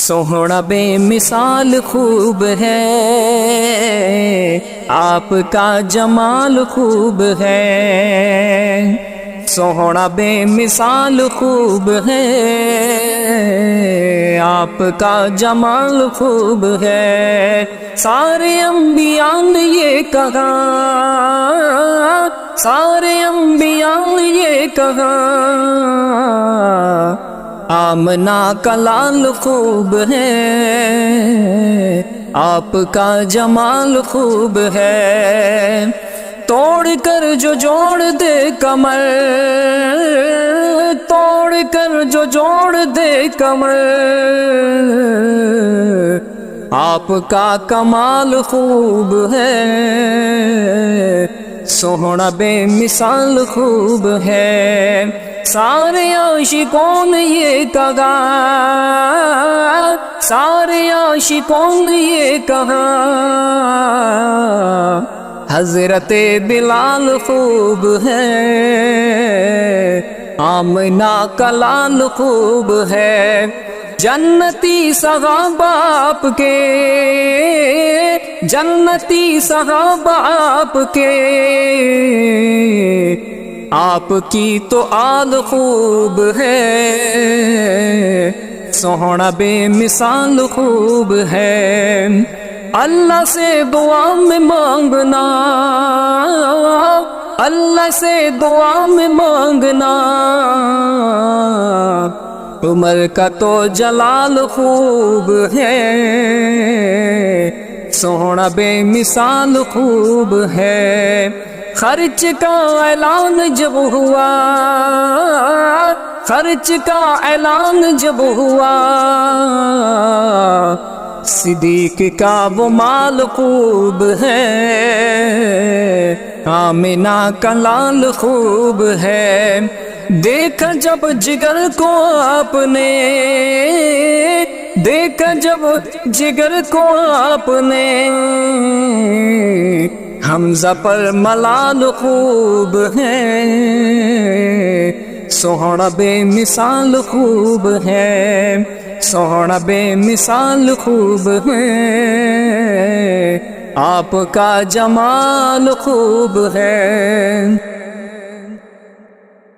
سوہنا بے مثال خوب ہے، آپ کا جمال خوب ہے، سوہنا بے مثال خوب ہے، آپ کا جمال خوب ہے۔ سارے انبیاء نے یہ کہا، سارے انبیاء نے یہ کہا، آمنہ کا لال خوب ہے، آپ کا جمال خوب ہے۔ توڑ کر جو جوڑ دے کمر، توڑ کر جو جوڑ دے کمر، آپ کا کمال خوب ہے، سوہنا بے مثال خوب ہے۔ سارے عاشقوں نے یہ کہا، سارے عاشقوں نے یہ کہا، حضرت بلال خوب ہے، آمنہ کا لال خوب ہے۔ جنتی صحابہ آپ کے، جنتی صحابہ آپ کے، آپ کی تو آل خوب ہے، سوہنا بے مثال خوب ہے۔ اللہ سے دعا میں مانگنا، اللہ سے دعا میں مانگنا، عمر کا تو جلال خوب ہے، سوہنا بے مثال خوب ہے۔ خرچ کا اعلان جب ہوا، خرچ کا اعلان جب ہوا، صدیق کا وہ مال خوب ہے، آمنہ کا لال خوب ہے۔ دیکھا جب جگر کو آپ نے، دیکھا جب جگر کو آپ نے، حمزہ پر ملال خوب ہے، سوہنا بے مثال خوب ہے، سوہنا بے مثال خوب ہے، آپ کا جمال خوب ہے۔